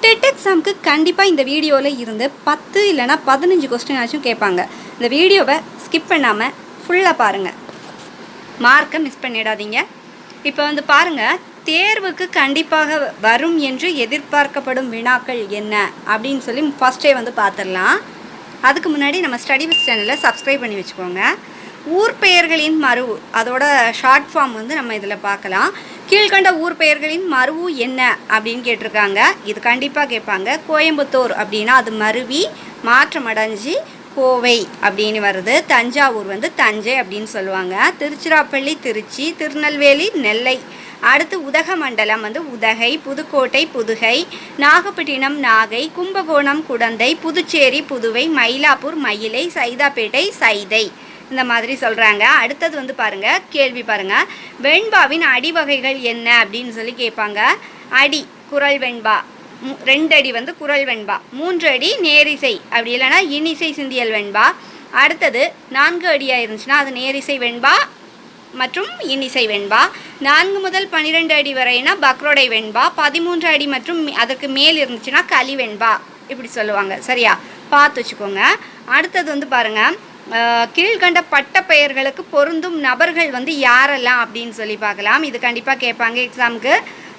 Dead எக்ஸாமுக்கு கண்டிப்பாக இந்த வீடியோவில் இருந்து 10 இல்லைனா 15 கொஸ்டின் ஆச்சும் கேட்பாங்க. இந்த வீடியோவை ஸ்கிப் பண்ணாமல் ஃபுல்லாக பாருங்கள், மார்க்கை மிஸ் பண்ணிடாதீங்க. இப்போ பாருங்கள், தேர்வுக்கு கண்டிப்பாக வரும் என்று எதிர்பார்க்கப்படும் வினாக்கள் என்ன அப்படின்னு சொல்லி ஃபஸ்ட்டே பார்த்துடலாம். அதுக்கு முன்னாடி நம்ம ஸ்டடி வித் சேனலை சப்ஸ்கிரைப் பண்ணி வச்சுக்கோங்க. ஊர் பெயர்களின் மருவு, அதோட ஷார்ட் ஃபார்ம் நம்ம இதில் பார்க்கலாம். கீழ்கண்ட ஊர் பெயர்களின் மருவு என்ன அப்படின்னு கேட்டிருக்காங்க. இது கண்டிப்பாக கேட்பாங்க. கோயம்புத்தூர் அப்படின்னா அது மருவி மாற்றமடைஞ்சு கோவை அப்படின்னு வருது. தஞ்சாவூர் தஞ்சை அப்படின்னு சொல்லுவாங்க. திருச்சிராப்பள்ளி திருச்சி, திருநெல்வேலி நெல்லை. அடுத்து உதகமண்டலம் உதகை, புதுக்கோட்டை புதுகை, நாகப்பட்டினம் நாகை, கும்பகோணம் குடந்தை, புதுச்சேரி புதுவை, மயிலாப்பூர் மயிலை, சைதாப்பேட்டை சைதை. இந்த மாதிரி சொல்கிறாங்க. அடுத்தது பாருங்கள், கேள்வி பாருங்கள். வெண்பாவின் அடிவகைகள் என்ன அப்படின்னு சொல்லி கேட்பாங்க. அடி குரல் வெண்பா, 2 அடி குரல் வெண்பா, 3 அடி நேரிசை, அப்படி இல்லைன்னா இனிசை சிந்தியல் வெண்பா. அடுத்தது 4 அடியாக இருந்துச்சுன்னா அது நேரிசை வெண்பா மற்றும் இன்னிசை வெண்பா. 4 முதல் 12 அடி வரைனா பக்ரோடை வெண்பா. 13 அடி மற்றும் அதற்கு மேல் இருந்துச்சுன்னா களி வெண்பா, இப்படி சொல்லுவாங்க. சரியா, பார்த்து வச்சுக்கோங்க. அடுத்தது பாருங்கள், கீழ்கண்ட பட்ட பெயர்களுக்கு பொருந்தும் நபர்கள் யாரெல்லாம் அப்படின்னு சொல்லி பார்க்கலாம். இது கண்டிப்பாக கேட்பாங்க, எக்ஸாமுக்கு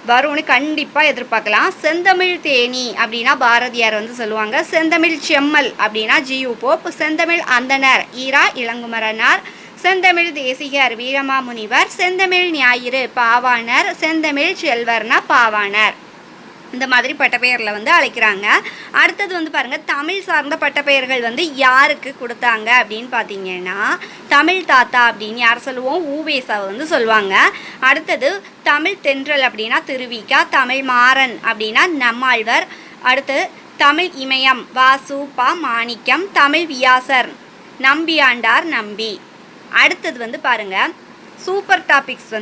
வரும்னு கண்டிப்பாக எதிர்பார்க்கலாம். செந்தமிழ் தேனி அப்படின்னா பாரதியார் சொல்லுவாங்க. செந்தமிழ் செம்மல் அப்படின்னா ஜியு போப். செந்தமிழ் அந்தனர் ஈரா இளங்குமரனார். செந்தமிழ் தேசிகர் வீரமாமுனிவர். செந்தமிழ் ஞாயிறு பாவாணர். செந்தமிழ் செல்வர்னா பாவாணர். இந்த மாதிரி பட்டப்பெயரில் அழைக்கிறாங்க. அடுத்தது பாருங்கள், தமிழ் சார்ந்த பட்டப்பெயர்கள் யாருக்கு கொடுத்தாங்க அப்படின்னு பார்த்தீங்கன்னா தமிழ் தாத்தா அப்படின்னு யார் சொல்லுவோம், ஊவேசாவை சொல்லுவாங்க. அடுத்தது தமிழ் தென்றல் அப்படின்னா திருவிக்கா. தமிழ் மாறன் அப்படின்னா நம்மாழ்வர். அடுத்து தமிழ் இமயம் வாசு பா மாணிக்கம். தமிழ் வியாசர் நம்பியாண்டார் நம்பி. அடுத்தது பாருங்கள், சூப்பர் டாபிக்ஸ்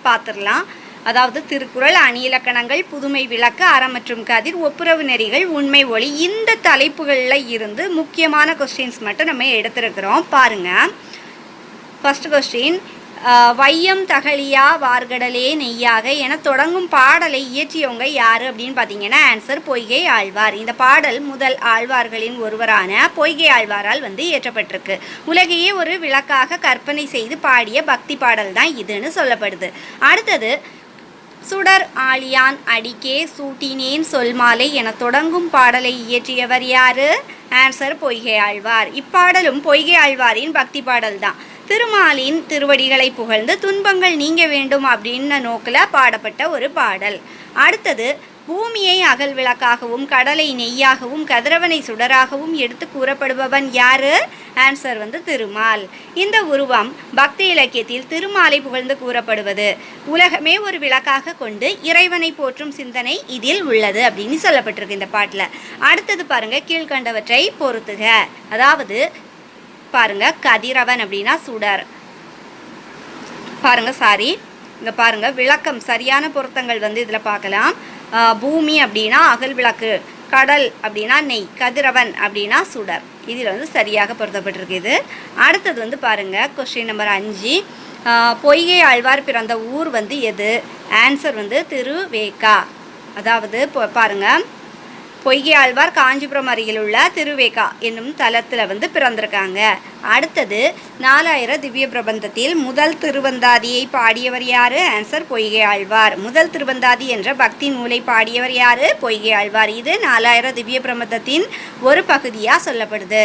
பார்த்துடலாம். அதாவது திருக்குறள், அணி இலக்கணங்கள், புதுமை விளக்கு, அறம் மற்றும் கதிர், ஒப்புரவு நெறிகள், உண்மை ஒளி. இந்த தலைப்புகளில் இருந்து முக்கியமான கொஸ்டின்ஸ் மட்டும் நம்ம எடுத்துருக்கிறோம். பாருங்கள், ஃபஸ்ட் கொஸ்டின், வையம் தகழியா வார்கடலே நெய்யாக என தொடங்கும் பாடலை இயற்றியவங்க யார் அப்படின்னு பார்த்தீங்கன்னா ஆன்சர் பொய்கை ஆழ்வார். இந்த பாடல் முதல் ஆழ்வார்களின் ஒருவரான பொய்கை ஆழ்வாரால் இயற்றப்பட்டிருக்கு. உலகையே ஒரு விளக்காக கற்பனை செய்து பாடிய பக்தி பாடல் தான் இதுன்னு சொல்லப்படுது. அடுத்தது, சுடர் ஆழியான் அடிக்கே சூட்டினேன் சொல்மாலை என தொடங்கும் பாடலை இயற்றியவர் யாரு? ஆன்சர் பொய்கை ஆழ்வார். இப்பாடலும் பொய்கை ஆழ்வாரின் பக்தி பாடல் தான். திருமாலின் திருவடிகளை புகழ்ந்து துன்பங்கள் நீங்க வேண்டும் அப்படின்னு நோக்கில் பாடப்பட்ட ஒரு பாடல். அடுத்தது, பூமியை அகல் விளக்காகவும் கடலை நெய்யாகவும் கதிரவனை சுடராகவும் எடுத்து கூறப்படுபவன் யாரு? ஆன்சர் திருமால். இந்த உருவம் பக்தி இலக்கியத்தில் திருமாலை புகழ்ந்து கூறப்படுவது. உலகமே ஒரு விளக்காக கொண்டு இறைவனை போற்றும் சிந்தனை இதில் உள்ளது அப்படின்னு சொல்லப்பட்டிருக்கு இந்த பாட்டில். அடுத்தது பாருங்க, கீழ்கண்டவற்றை பொறுத்துக. அதாவது பாருங்க, கதிரவன் அப்படின்னா சுடர். பாருங்க, இங்கே பாருங்க, விளக்கம் சரியான பொருத்தங்கள் இதில் பார்க்கலாம். பூமி அப்படின்னா அகல் விளக்கு, கடல் அப்படின்னா நெய், கதிரவன் அப்படின்னா சுடர். இதில் சரியாக பொருத்தப்பட்டிருக்கு இது. அடுத்தது பாருங்கள், கொஸ்டின் நம்பர் 5, பொய்கை ஆழ்வார் பிறந்த ஊர் எது? ஆன்சர் திருவேக்கா. அதாவது பாருங்கள், பொய்கை ஆழ்வார் காஞ்சிபுரம் அருகில் உள்ள திருவேக்கா என்னும் தலத்தில் பிறந்திருக்காங்க. அடுத்தது, 4000 திவ்ய பிரபந்தத்தில் முதல் திருவந்தாதியை பாடியவர் யாரு? ஆன்சர் பொய்கை ஆழ்வார். முதல் திருவந்தாதி என்ற பக்தி நூலை பாடியவர் யாரு? பொய்கை ஆழ்வார். இது 4000 திவ்ய பிரபந்தத்தின் ஒரு பகுதியாக சொல்லப்படுது.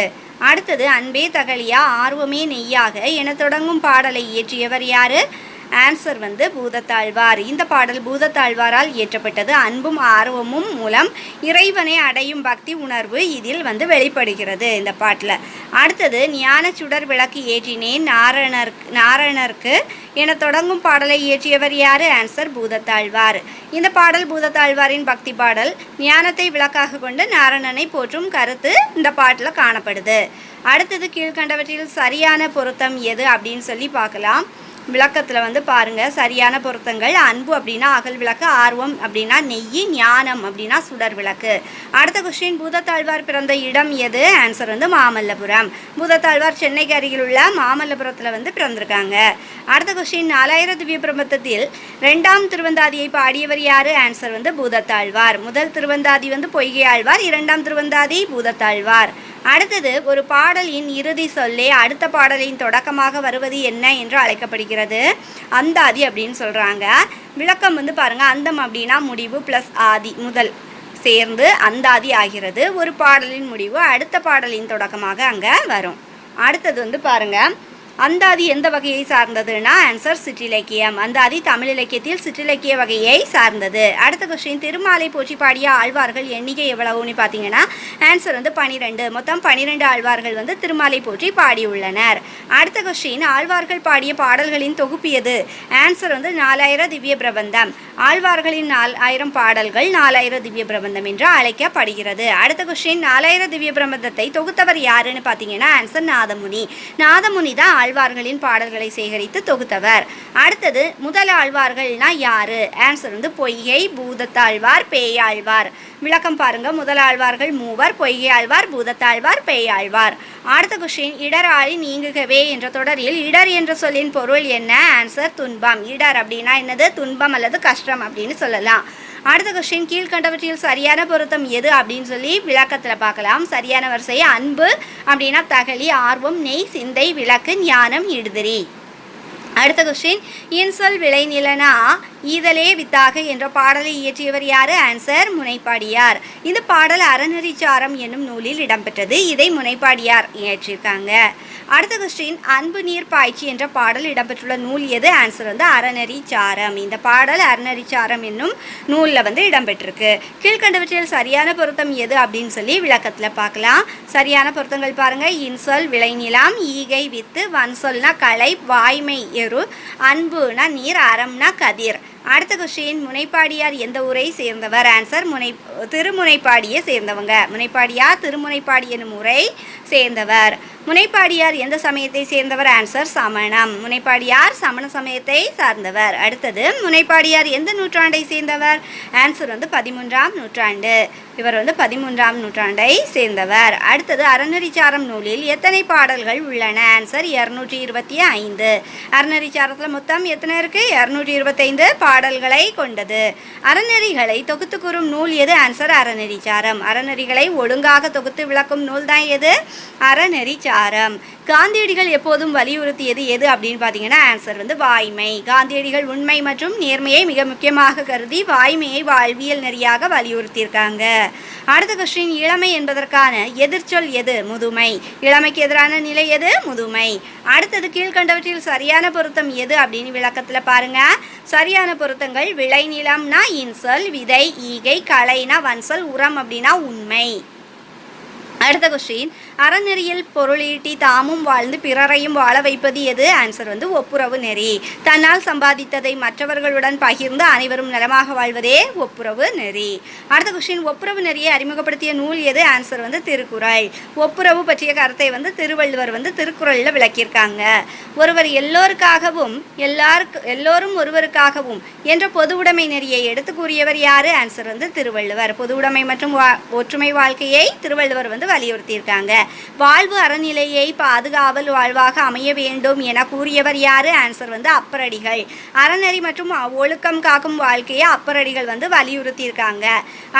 அடுத்தது, அன்பே தகழியா ஆர்வமே நெய்யாக என தொடங்கும் பாடலை இயற்றியவர் யாரு? ஆன்சர் பூதத்தாழ்வார். இந்த பாடல் பூதத்தாழ்வாரால் இயற்றப்பட்டது. அன்பும் ஆர்வமும் மூலம் இறைவனை அடையும் பக்தி உணர்வு இதில் வெளிப்படுகிறது இந்த பாட்டில். அடுத்தது, ஞான சுடர் விளக்கு ஏற்றினேன் நாரணருக்கு என தொடங்கும் பாடலை இயற்றியவர் யார்? ஆன்சர் பூதத்தாழ்வார். இந்த பாடல் பூதத்தாழ்வாரின் பக்தி பாடல். ஞானத்தை விளக்காக கொண்டு நாரணனை போற்றும் கருத்து இந்த பாட்டில் காணப்படுது. அடுத்தது, கீழ்கண்டவற்றில் சரியான பொருத்தம் எது அப்படின்னு சொல்லி பார்க்கலாம். விளக்கத்தில் வந்து பாருங்கள் சரியான பொருத்தங்கள். அன்பு அப்படின்னா அகல் விளக்கு, ஆர்வம் அப்படின்னா நெய், ஞானம் அப்படின்னா சுடர் விளக்கு. அடுத்த கொஸ்டின், பூதத்தாழ்வார் பிறந்த இடம் எது? ஆன்சர் வந்து மாமல்லபுரம். பூதத்தாழ்வார் சென்னைக்கு அருகில் உள்ள மாமல்லபுரத்தில் வந்து பிறந்திருக்காங்க. அடுத்த கொஸ்டின், 4000 திவ்ய பிரபந்தத்தில் 2ஆம் திருவந்தாதியை பாடியவர் யார்? ஆன்சர் வந்து பூதத்தாழ்வார். முதல் திருவந்தாதி வந்து பொய்கை ஆழ்வார், 2ஆம் திருவந்தாதி பூதத்தாழ்வார். அடுத்தது, ஒரு பாடலின் இறுதி சொல்லே அடுத்த பாடலின் தொடக்கமாக வருவது என்ன என்று அழைக்கப்படுகிறது? அந்தாதி அப்படின்னு சொல்கிறாங்க. விளக்கம் வந்து பாருங்கள், அந்தம் அப்படின்னா முடிவு ப்ளஸ் ஆதி முதல் சேர்ந்து அந்தாதி ஆகிறது. ஒரு பாடலின் முடிவு அடுத்த பாடலின் தொடக்கமாக அங்கே வரும். அடுத்தது வந்து பாருங்கள், அந்தாதி எந்த வகையை சார்ந்ததுன்னா ஆன்சர் சிற்றிலக்கியம். அந்தாதி தமிழ் இலக்கியத்தில் சிற்றிலக்கிய வகையை சார்ந்தது. அடுத்த கொஸ்டின், திருமாலை போற்றி பாடிய ஆழ்வார்கள் எண்ணிக்கை எவ்வளவுன்னு பார்த்தீங்கன்னா ஆன்சர் வந்து 12. மொத்தம் 12 ஆழ்வார்கள் வந்து திருமாலை போற்றி பாடியுள்ளனர். அடுத்த கொஸ்டின், ஆழ்வார்கள் பாடிய பாடல்களின் தொகுப்பு எது? ஆன்சர் வந்து 4000 திவ்ய பிரபந்தம். ஆழ்வார்களின் 4000 பாடல்கள் 4000 திவ்ய பிரபந்தம் என்று அழைக்கப்படுகிறது. அடுத்த கொஸ்டின், 4000 திவ்ய பிரபந்தத்தை தொகுத்தவர் யாருன்னு பார்த்தீங்கன்னா ஆன்சர் நாதமுனி. நாதமுனி தான் ஆழ்வார்களின் பாடல்களை சேகரித்து தொகுத்தவர். அடுத்தது, முதல் ஆழ்வார்கள்னா யாரு? ஆன்சர் வந்து பொய்கை, பூதத்தாழ்வார், பேயாழ்வார். விளக்கம் பாருங்க, முதல் ஆழ்வார்கள் 3, பொய்கை ஆழ்வார், பூதத்தாழ்வார், பேயாழ்வார். அடுத்த கொஸ்டின், இடராழி நீங்குகவே என்ற தொடரில் இடர் என்ற சொல்லின் பொருள் என்ன? ஆன்சர் துன்பம். இடர் அப்படின்னா என்னது? துன்பம் அல்லது கஷ்டம் அப்படின்னு சொல்லலாம். அடுத்த கொஸ்டின், கீழ்கண்டவற்றில் சரியான பொருத்தம் எது அப்படின்னு சொல்லி விளக்கத்தில் பார்க்கலாம். சரியான வரிசை அன்பு அப்படின்னா தகலி, ஆர்வம், நெய், சிந்தை, விளக்கு, ஞானம், இடுதிரி. அடுத்த கொஸ்டின், இன்சொல் விளைநிலனா ஈதலே வித்தாக என்ற பாடலை இயற்றியவர் யாரு? ஆன்சர் முனைப்பாடியார். இந்த பாடல் அறநெறிச்சாரம் என்னும் நூலில் இடம்பெற்றது. இதை முனைப்பாடியார் இயற்றியிருக்காங்க. அடுத்த கொஸ்டின், அன்பு நீர் பாய்ச்சி என்ற பாடல் இடம்பெற்றுள்ள நூல் எது? ஆன்சர் வந்து அறநெறிச்சாரம். இந்த பாடல் அறநெறிச்சாரம் என்னும் நூலில் வந்து இடம்பெற்றிருக்கு. கீழ்கண்டவற்றில் சரியான பொருத்தம் எது அப்படின்னு சொல்லி விளக்கத்தில் பார்க்கலாம். சரியான பொருத்தங்கள் பாருங்கள். இன்சொல் விளைநிலம், ஈகை வித்து, வன்சொல்னா கலை, வாய்மை எரு, அன்புனா நீர், அறம்னா கதிர். அடுத்த கொஸ்டின், முனைப்பாடியார் எந்த ஊரை சேர்ந்தவர்? ஆன்சர் திருமுனைப்பாடியை சேர்ந்தவங்க. முனைப்பாடியார் திருமுனைப்பாடி என்னும் ஊரை சேர்ந்தவர். முனைப்பாடியார் எந்த சமயத்தை சேர்ந்தவர்? ஆன்சர் சமணம். முனைப்பாடியார் சமண சமயத்தை சார்ந்தவர். அடுத்தது, முனைப்பாடியார் எந்த நூற்றாண்டை சேர்ந்தவர்? ஆன்சர் வந்து 13ஆம் நூற்றாண்டு. இவர் வந்து 13ஆம் நூற்றாண்டை சேர்ந்தவர். அடுத்தது, அறநெறிச்சாரம் நூலில் எத்தனை பாடல்கள் உள்ளன? ஆன்சர் 225. அறநெறிச்சாரத்தில் மொத்தம் எத்தனை இருக்கு? 225 பாடல்களை கொண்டது. அறநெறிகளை தொகுத்து கூறும் நூல் எது? ஆன்சர் அறநெறிச்சாரம். அறநெறிகளை ஒழுங்காக தொகுத்து விளக்கும் நூல் தான் எது? அறநெறிச்சாரம். காந்தியடிகள் எப்போதும் வலியுறுத்தியது எது அப்படின்னு பார்த்தீங்கன்னா ஆன்சர் வந்து வாய்மை. காந்தியடிகள் உண்மை மற்றும் நேர்மையை மிக முக்கியமாக கருதி வாய்மையை வாழ்வியல் நெறியாக வலியுறுத்தியிருக்காங்க. அடுத்த கொஸ்டின், இளமை என்பதற்கான எதிர்ச்சொல் எது? முதுமை. இளமைக்கு எதிரான நிலை எது? முதுமை. அடுத்தது, கீழ்கண்டவற்றில் சரியான பொருத்தம் எது அப்படின்னு விளக்கத்தில் பாருங்க. சரியான பொருத்தங்கள், விளைநிலம்னா இன்சொல், விதை, ஈகை, கலைனா வன்சொல், உரம் அப்படின்னா உண்மை. அடுத்த கொஸ்டின், அறநெறியில் பொருளீட்டி தாமும் வாழ்ந்து பிறரையும் வாழ வைப்பது எது? ஆன்சர் வந்து ஒப்புரவு நெறி. தன்னால் சம்பாதித்ததை மற்றவர்களுடன் பகிர்ந்து அனைவரும் நலமாக வாழ்வதே ஒப்புரவு நெறி. அடுத்த கொஸ்டின், ஒப்புரவு நெறியை அறிமுகப்படுத்திய நூல் எது? ஆன்சர் வந்து திருக்குறள். ஒப்புரவு பற்றிய கருத்தை வந்து திருவள்ளுவர் வந்து திருக்குறளில் விளக்கியிருக்காங்க. ஒருவர் எல்லோருக்காகவும் எல்லோரும் ஒருவருக்காகவும் என்ற பொதுவுடைமை நெறியை எடுத்து கூறியவர் யாரு? ஆன்சர் வந்து திருவள்ளுவர். பொதுவுடைமை மற்றும் ஒற்றுமை வாழ்க்கையை திருவள்ளுவர் வந்து வலியுறுத்தியிருக்காங்க. வாழ்வு அறநிலையை பாதுகாவல் வாழ்வாக அமைய வேண்டும் என கூறியவர் யாரு? ஆன்சர் வந்து அப்பரடிகள். அறநெறி மற்றும் ஒழுக்கம் காக்கும் வாழ்க்கையை அப்பரடிகள் வந்து வலியுறுத்தியிருக்காங்க.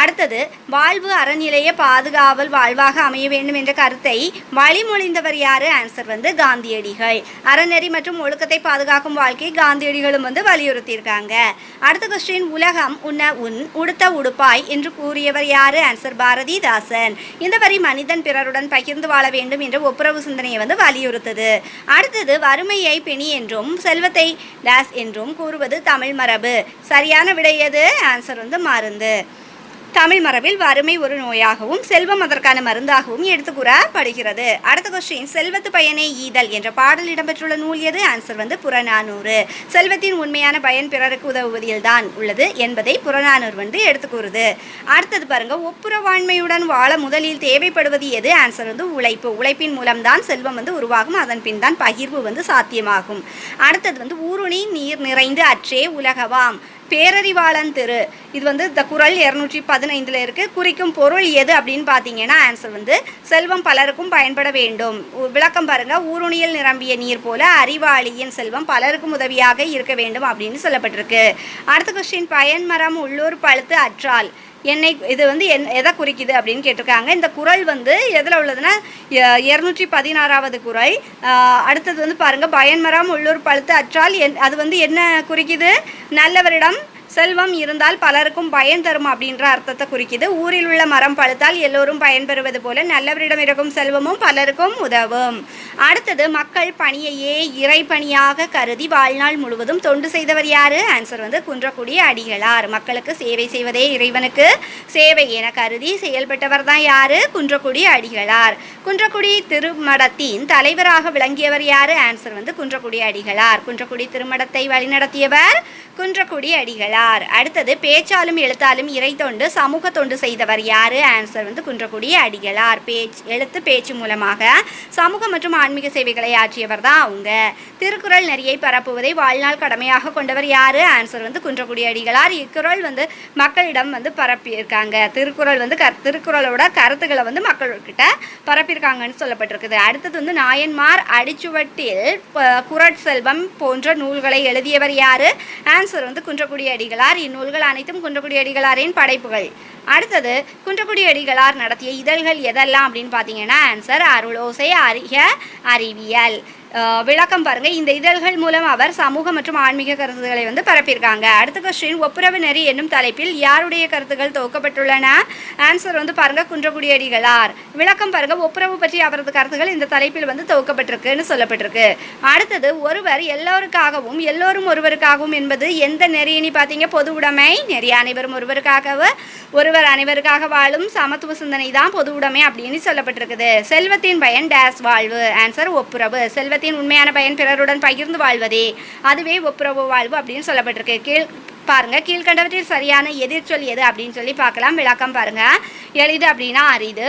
அடுத்தது, வாழ்வு அறநிலையை பாதுகாவல் வாழ்வாக அமைய வேண்டும் என்ற கருத்தை வழிமொழிந்தவர் யாரு? ஆன்சர் வந்து காந்தியடிகள். அறநெறி மற்றும் ஒழுக்கத்தை பாதுகாக்கும் வாழ்க்கையை காந்தியடிகளும் வந்து வலியுறுத்தியிருக்காங்க. அடுத்த கொஸ்டின், உலகம் உன்ன உன் உடுத்த உடுப்பாய் என்று கூறியவர் யாரு? ஆன்சர் பாரதிதாசன். இந்த வரி மனிதன் பிறருடன் பகிர்ந்து வாழ வேண்டும் என்ற ஒப்புரவு சிந்தனையை வந்து வலியுறுத்தது. அடுத்தது, வறுமையை பிணி என்றும் செல்வத்தை டேஸ் என்றும் கூறுவது தமிழ் மரபு. சரியான விடை எது? ஆன்சர் வந்து மருந்து. தமிழ் மரபில் வறுமை ஒரு நோயாகவும் செல்வம் அதற்கான மருந்தாகவும் எடுத்து கூறப்படுகிறது. அடுத்த கொஸ்டின், செல்வத்து பயனே ஈதல் என்ற பாடல் இடம்பெற்றுள்ள நூல் எது? ஆன்சர் வந்து புறநானூறு. செல்வத்தின் உண்மையான பயன் பிறருக்கு உதவுவதில் தான் உள்ளது என்பதை புறநானூறு வந்து எடுத்து கூறுது. அடுத்தது பாருங்க, ஒப்புரவாண்மையுடன் வாழ முதலில் தேவைப்படுவது எது? ஆன்சர் வந்து உழைப்பு. உழைப்பின் மூலம்தான் செல்வம் வந்து உருவாகும், அதன் பின் தான் பகிர்வு வந்து சாத்தியமாகும். அடுத்தது வந்து ஊருணி நீர் நிறைந்து அற்றே உலகவாம் பேரறிவாளன் திரு. இது வந்து இந்த குறள் 215 இருக்குது. குறிக்கும் பொருள் எது அப்படின்னு பார்த்தீங்கன்னா ஆன்சர் வந்து செல்வம் பலருக்கும் பயன்பட வேண்டும். விளக்கம் பாருங்க, ஊருணியில் நிரம்பிய நீர் போல அறிவாளியின் செல்வம் பலருக்கும் உதவியாக இருக்க வேண்டும் அப்படின்னு சொல்லப்பட்டிருக்கு. அடுத்த கொஸ்டின், பயன்மரம் உள்ளூர் பழுத்து அற்றால் என்னை இது வந்து எதை குறிக்குது அப்படின்னு கேட்டிருக்காங்க. இந்த குறள் வந்து எதில் உள்ளதுன்னா 216வது குறள். அடுத்தது வந்து பாருங்கள், பயன்மரம் உள்ளூர் பழுத்து அற்றால் அது வந்து என்ன குறிக்குது? நல்லவரிடம் செல்வம் இருந்தால் பலருக்கும் பயன் தரும் அப்படின்ற அர்த்தத்தை குறிக்குது. ஊரில் உள்ள மரம் பழுத்தால் எல்லோரும் பயன்பெறுவது போல நல்லவரிடம் இருக்கும் செல்வமும் பலருக்கும் உதவும். அடுத்தது, மக்கள் பணியையே இறைப்பணியாக கருதி வாழ்நாள் முழுவதும் தொண்டு செய்தவர் யாரு? ஆன்சர் வந்து குன்றக்குடி அடிகளார். மக்களுக்கு சேவை செய்வதே இறைவனுக்கு சேவை என கருதி செயல்பட்டவர் தான் யாரு? குன்றக்குடி அடிகளார். குன்றக்குடி திருமடத்தின் தலைவராக விளங்கியவர் யாரு? ஆன்சர் வந்து குன்றக்குடி அடிகளார். குன்றக்குடி திருமடத்தை வழிநடத்தியவர் குன்றக்குடி அடிகளார். அடுத்தது, பேச்சாலும் எழுத்தாலும் இறை தொண்டு சமூக தொண்டு செய்தவர் யாரு? ஆன்சர் வந்து குன்றக்குடி அடிகளார். எழுத்து பேச்சு மூலமாக சமூக மற்றும் ஆன்மீக சேவைகளை ஆற்றியவர் தான் அவங்க. திருக்குறள் நெறியை பரப்புவதை வாழ்நாள் கடமையாக கொண்டவர் யாரு? ஆன்சர் வந்து குன்றக்குடி அடிகளார். இக்குறள் வந்து மக்களிடம் வந்து பரப்பியிருக்காங்க. திருக்குறள் வந்து திருக்குறளோட கருத்துக்களை வந்து மக்கள்கிட்ட பரப்பியிருக்காங்கன்னு சொல்லப்பட்டிருக்குது. அடுத்தது வந்து, நாயன்மார் அடிச்சுவட்டில் குறட்செல்வம் போன்ற நூல்களை எழுதியவர் யாரு? ஆன்சர் வந்து குன்றக்குடி அடிகளார். இந்நூல்கள் அனைத்தும் குன்றக்குடி அடிகளாரின் படைப்புகள். அடுத்தது, குன்றக்குடி அடிகளார் நடத்திய இதழ்கள் எதெல்லாம் அப்படின்னு பார்த்தீங்கன்னா ஆன்சர் அருளோசை, அறிக, அறிவியல். விளக்கம் பாருங்கள், இந்த இதழ்கள் மூலம் அவர் சமூக மற்றும் ஆன்மீக கருத்துக்களை வந்து பரப்பியிருக்காங்க. அடுத்த கொஸ்டின், ஒப்புரவு நெறி என்னும் தலைப்பில் யாருடைய கருத்துக்கள் துவக்கப்பட்டுள்ளன? ஆன்சர் வந்து பாருங்கள் குன்றக்குடி அடிகளார். விளக்கம் பாருங்கள், ஒப்புரவு பற்றி அவரது கருத்துக்கள் இந்த தலைப்பில் வந்து துவக்கப்பட்டிருக்குன்னு சொல்லப்பட்டிருக்கு. அடுத்தது, ஒருவர் எல்லோருக்காகவும் எல்லோரும் ஒருவருக்காகவும் என்பது எந்த நெறியினி பார்த்தீங்க? பொது உடைமை நெறி. அனைவரும் ஒருவர் அனைவருக்காக வாழும் சமத்துவ சிந்தனை தான் பொது உடைமை அப்படின்னு சொல்லப்பட்டிருக்குது. செல்வத்தின் பயன் டேஸ் வாழ்வு. ஆன்சர் ஒப்புரவு. செல்வத்தின் உண்மையான பயன் பிறருடன் பகிர்ந்து வாழ்வதே, அதுவே ஒப்புரவு வாழ்வு அப்படின்னு சொல்லப்பட்டிருக்கு. பாருங்க, கீழ்கண்டவற்றில் சரியான எதிர்ச்சொல் எது அப்படின்னு சொல்லி பார்க்கலாம். விளக்கம் பாருங்க, எளிது அப்படின்னா அரிது,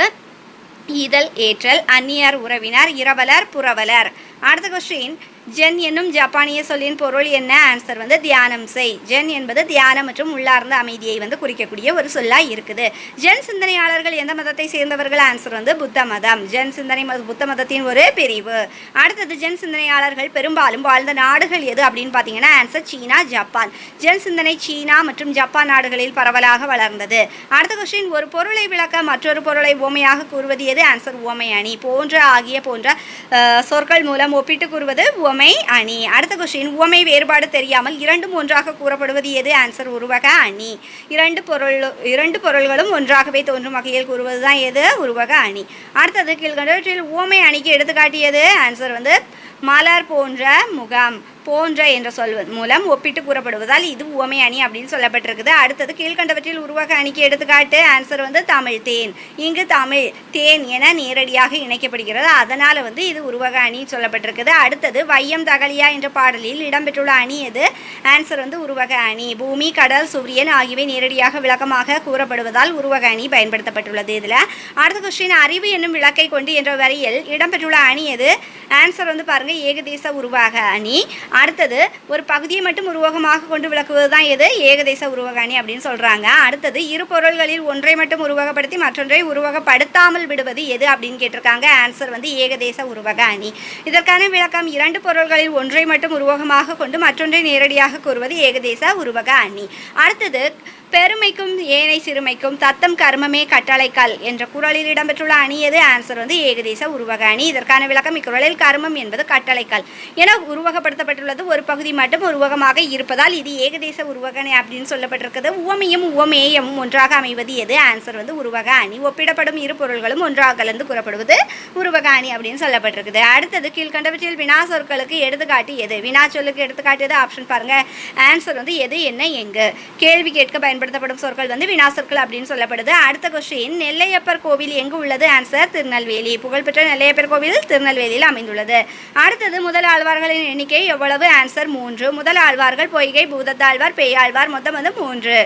ஈதல் ஏற்றல், அந்நியர் உறவினர், இரவலர் புரவலர். அடுத்த கொஸ்டின், ஜென் என்னும் ஜப்பானிய சொல்லின் பொருள் என்ன? ஆன்சர் வந்து தியானம் செய். ஜென் என்பது தியானம் மற்றும் உள்ளார்ந்த அமைதியை வந்து குறிக்கக்கூடிய ஒரு சொல்லாக இருக்குது. ஜென் சிந்தனையாளர்கள் எந்த மதத்தை சேர்ந்தவர்கள்? ஆன்சர் வந்து புத்த மதம். ஜென் சிந்தனை புத்த மதத்தின் ஒரு பிரிவு. அடுத்தது, ஜென் சிந்தனையாளர்கள் பெரும்பாலும் வாழ்ந்த நாடுகள் எது அப்படின்னு பார்த்தீங்கன்னா ஆன்சர் சீனா, ஜப்பான். ஜென் சிந்தனை சீனா மற்றும் ஜப்பான் நாடுகளில் பரவலாக வளர்ந்தது. அடுத்த கொஸ்டின், ஒரு பொருளை விளக்க மற்றொரு பொருளை உவமையாக கூறுவது எது? ஆன்சர் உவமை அணி. போன்ற, ஆகிய போன்ற சொற்கள் மூலம் ஒப்பிட்டு கூறுவது உவமை அணி. அடுத்த கொஸ்டின், உவமை வேறுபாடு தெரியாமல் இரண்டும் ஒன்றாக கூறப்படுவது எது? ஆன்சர் உருவக அணி. இரண்டு பொருள்களும் ஒன்றாகவே தோன்றும் வகையில் கூறுவது தான் எது? உருவக அணி. அடுத்தது, கீழ்கண்டவற்றில் உவமை அணிக்கு எடுத்துக்காட்டியது? ஆன்சர் வந்து மலர் போன்ற, முகம் போன்ற என்ற சொல் மூலம் ஒப்பிட்டு கூறப்படுவதால் இது உவமை அணி அப்படின்னு சொல்லப்பட்டிருக்குது. அடுத்தது, கீழ்கண்டவற்றில் உருவக அணிக்கு எடுத்துக்காட்டு? ஆன்சர் வந்து தமிழ் தேன். இங்கு தமிழ் தேன் என நேரடியாக இணைக்கப்படுகிறது, அதனால் வந்து இது உருவக அணி சொல்லப்பட்டிருக்குது. அடுத்தது, வையம் தகலியா என்ற பாடலில் இடம்பெற்றுள்ள அணி எது? ஆன்சர் வந்து உருவக அணி. பூமி, கடல், சூரியன் ஆகியவை நேரடியாக விளக்கமாக கூறப்படுவதால் உருவக அணி பயன்படுத்தப்பட்டுள்ளது. இதில் அடுத்த கொஸ்டின், அறிவு என்னும் விளக்கை கொண்டு என்ற வரியில் இடம்பெற்றுள்ள அணி எது? ஆன்சர் வந்து பாருங்க ஏகதேச உருவக அணி. அடுத்தது, ஒரு பகுதியை மட்டும் உருவகமாக கொண்டு விளக்குவது தான் எது? ஏகதேச உருவக அணி அப்படின்னு சொல்கிறாங்க. அடுத்தது, இரு பொருள்களில் ஒன்றை மட்டும் உருவகப்படுத்தி மற்றொன்றை உருவகப்படுத்தாமல் விடுவது எது அப்படின்னு கேட்டிருக்காங்க. ஆன்சர் வந்து ஏகதேச உருவக அணி. இதற்கான விளக்கம், இரண்டு பொருள்களில் ஒன்றை மட்டும் உருவகமாக கொண்டு மற்றொன்றை நேரடியாக கூறுவது ஏகதேச உருவக அணி. அடுத்தது, பெருமைக்கும் ஏனை சிறுமைக்கும் தத்தம் கர்மமே கட்டளைக்கல் என்ற குறளில் இடம்பெற்றுள்ள அணி எது? ஆன்சர் வந்து ஏகதேச உருவக அணி. இதற்கான விளக்கம், இக்குறளில் கர்மம் என்பது கட்டளைக்கல் என உருவகப்படுத்தப்பட்டுள்ளது. ஒரு பகுதி மட்டும் உருவகமாக இருப்பதால் இது ஏகதேச உருவக அணி அப்படின்னு சொல்லப்பட்டிருக்கிறது. உவமையும் உவமேயமும் ஒன்றாக அமைவது எது? ஆன்சர் வந்து உருவக அணி. ஒப்பிடப்படும் இரு பொருள்களும் ஒன்றாக கலந்து கூறப்படுவது உருவக அணி அப்படின்னு சொல்லப்பட்டிருக்குது. அடுத்தது, கீழ்கண்டவற்றில் வினா சொற்களுக்கு எடுத்துக்காட்டு எது? வினா சொல்லுக்கு எடுத்துக்காட்டு எது? ஆப்ஷன் பாருங்க. ஆன்சர் வந்து எது, என்ன, எங்கு. கேள்வி கேட்க பயன்படுத்தப்படும் சொற்கள் வந்து வினா சொற்கள் அப்படின்னு சொல்லப்படுது. அடுத்த கொஸ்டின், நெல்லையப்பர் கோவில் எங்கு உள்ளது? ஆன்சர் திருநெல்வேலி. புகழ்பெற்ற நெல்லையப்பர் கோவில் திருநெல்வேலியில் அமைந்துள்ளது. அடுத்தது, முதல் ஆழ்வார்களின் எண்ணிக்கை எவ்வளவு? ஆன்சர் 3. முதல் ஆழ்வார்கள் பொய்கை, பூதத்தாழ்வார், பேயாழ்வார், மொத்தம் வந்து 3.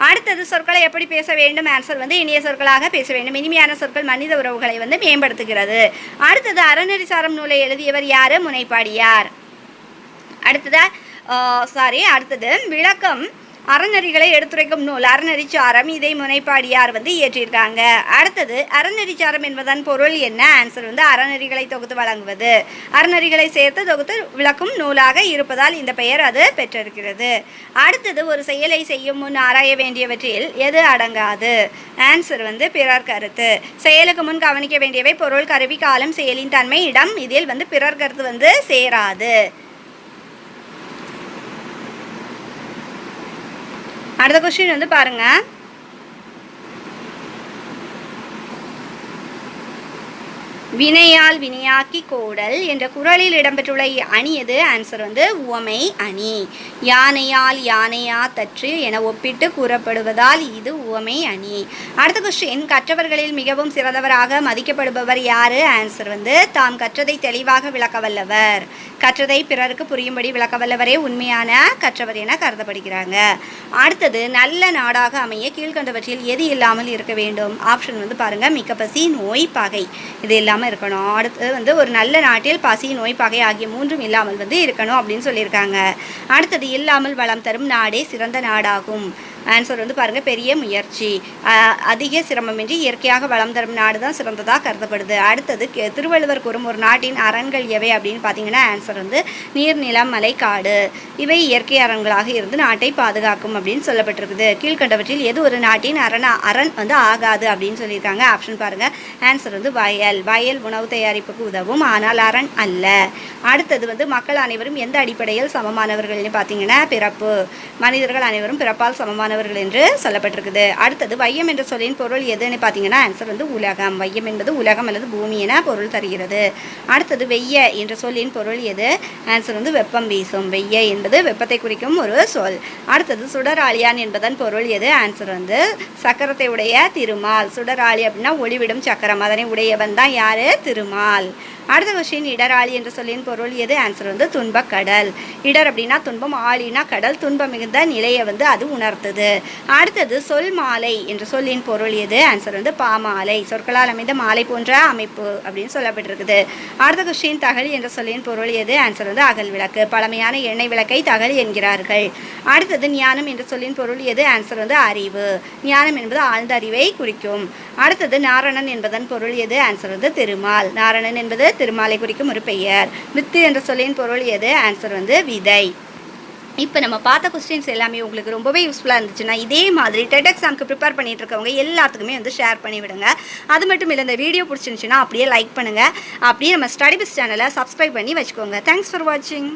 அடுத்தது, சொற்களை எப்படி பேச வேண்டும்? ஆன்சர் வந்து இனிய சொற்களாக பேச வேண்டும். இனிமையான சொற்கள் மனித உறவுகளை வந்து மேம்படுத்துகிறது. அடுத்தது, அறநெறிசாரம் நூலை எழுதியவர் யாரு? முனைப்பாடியார். அடுத்தது விளக்கம், அறநெறிகளை எடுத்துரைக்கும் நூல் அறநெறிச்சாரம். இதை முனைப்பாடியார் வந்து இயற்றியிருக்காங்க. அடுத்தது, அறநெறிச்சாரம் என்பதன் பொருள் என்ன? ஆன்சர் வந்து அறநெறிகளை தொகுத்து வழங்குவது. அறநெறிகளை சேர்த்து தொகுத்து விளக்கும் நூலாக இருப்பதால் இந்த பெயர் அது பெற்றிருக்கிறது. அடுத்தது, ஒரு செயலை செய்யும் முன் ஆராய வேண்டியவற்றில் எது அடங்காது? ஆன்சர் வந்து பிறர் கருத்து. செயலுக்கு முன் கவனிக்க வேண்டியவை பொருள், கருவி, காலம், செயலின் தன்மை, இடம். இதில் வந்து பிறர் கருத்து வந்து சேராது. அடுத்த கொஸ்டின் வந்து பாருங்க, வினையால் வினையாக்கி கோடல் என்ற குறளில் இடம்பெற்றுள்ள அணி எது? ஆன்சர் வந்து உவமை அணி. யானையால் யானையா தற்று என ஒப்பிட்டு கூறப்படுவதால் இது உவமை அணி. அடுத்த கொஸ்டின், கற்றவர்களில் மிகவும் சிறந்தவராக மதிக்கப்படுபவர் யாரு? ஆன்சர் வந்து தாம் கற்றதை தெளிவாக விளக்க வல்லவர். கற்றதை பிறருக்கு புரியும்படி விளக்க வல்லவரே உண்மையான கற்றவர் என கருதப்படுகிறாங்க. அடுத்தது, நல்ல நாடாக அமைய கீழ்கண்டவற்றில் எது இல்லாமல் இருக்க வேண்டும்? ஆப்ஷன் வந்து பாருங்க, மிக்க பசி, நோய், பகை. இது இல்லாமல் இருக்கணும். அடுத்து வந்து ஒரு நல்ல நாட்டில் பசி, நோய், பகை ஆகிய 3ம் இல்லாமல் வந்து இருக்கணும் அப்படின்னு சொல்லியிருக்காங்க. அடுத்தது, இல்லாமல் வளம் தரும் நாடே சிறந்த நாடாகும். ஆன்சர் வந்து பாருங்கள், பெரிய முயற்சி. அதிக சிரமமின்றி இயற்கையாக வளம் தரும் நாடு தான் சிறந்ததாக கருதப்படுது. அடுத்தது, திருவள்ளுவர் கூறும் ஒரு நாட்டின் அறன்கள் எவை அப்படின்னு பார்த்தீங்கன்னா ஆன்சர் வந்து நீர், நிலம், மலை, காடு. இவை இயற்கை அறன்களாக இருந்து நாட்டை பாதுகாக்கும் அப்படின்னு சொல்லப்பட்டிருக்குது. கீழ்கண்டவற்றில் எது ஒரு நாட்டின் அரண் வந்து ஆகாது அப்படின்னு சொல்லியிருக்காங்க. ஆப்ஷன் பாருங்கள், ஆன்சர் வந்து வயல். வயல் உணவு தயாரிப்புக்கு உதவும், ஆனால் அரண் அல்ல. அடுத்தது வந்து, மக்கள் அனைவரும் எந்த அடிப்படையில் சமமானவர்கள்னு பார்த்தீங்கன்னா பிறப்பு. மனிதர்கள் அனைவரும் பிறப்பால் சமமானவர்கள் என்று சொல்லப்பட்டிருக்குது. அடுத்தது, வையம் என்ற சொல்லின் பொருள் எதுன்னு பார்த்தீங்கன்னா ஆன்சர் வந்து உலகம். வையம் என்பது உலகம் அல்லது பூமி என பொருள் தருகிறது. அடுத்தது, வெய்ய என்ற சொல்லின் பொருள் எது? ஆன்சர் வந்து வெப்பம் வீசும். வெய்ய என்பது வெப்பத்தை குறிக்கும் ஒரு சொல். அடுத்தது, சுடராளியான் என்பதன் பொருள் எது? ஆன்சர் வந்து சக்கரத்தை உடைய திருமால். சுடராளி அப்படின்னா ஒளிவிடும் சக்கரம், அதனை உடையவன் தான் யாரு? திருமால். அடுத்த கொஸ்டின், இடராளி என்ற சொல்லின் பொருள் எது? ஆன்சர் வந்து துன்பக்கடல். இடர் அப்படின்னா துன்பம், ஆளினா கடல், துன்பம் மிகுந்த நிலையை வந்து அது உணர்த்துது. அடுத்தது, சொல் மாலை என்ற சொல்லின் பொருள் எது? ஆன்சர் வந்து பாமாலை. சொற்களால் அமைந்த மாலை போன்ற அமைப்பு அப்படின்னு சொல்லப்பட்டிருக்குது. அடுத்த கொஸ்டின், தகழி என்ற சொல்லின் பொருள் எது? ஆன்சர் வந்து அகல் விளக்கு. பழமையான எண்ணெய் விளக்கை தகழி என்கிறார்கள். அடுத்தது, ஞானம் என்ற சொல்லின் பொருள் எது? ஆன்சர் வந்து அறிவு. ஞானம் என்பது ஆழ்ந்த அறிவை குறிக்கும். அடுத்தது, நாரணன் என்பதன் பொருள் எது? ஆன்சர் வந்து திருமால். நாரணன் என்பது திருமாலை குறிக்கும் ஒரு பெயர். வித்து என்ற சொல்லின் பொருள் எது? ஆன்சர் வந்து விதை. இப்போ நம்ம பார்த்த கொஸ்டின்ஸ் எல்லாமே உங்களுக்கு ரொம்பவே யூஸ்ஃபுல்லாக இருந்துச்சுன்னா இதே மாதிரி டெட் எக்ஸாமுக்கு ப்ரிப்பேர் பண்ணிட்டு இருக்கவங்க எல்லாத்துக்குமே வந்து ஷேர் பண்ணி விடுங்க. அது மட்டும் இல்லை, இந்த வீடியோ பிடிச்சிருந்துச்சுன்னா அப்படியே லைக் பண்ணுங்கள். அப்படியே நம்ம ஸ்டடி பிஸ் சேனலை சப்ஸ்கிரைப் பண்ணி வச்சுக்கோங்க. தேங்க்ஸ் ஃபார் வாட்சிங்.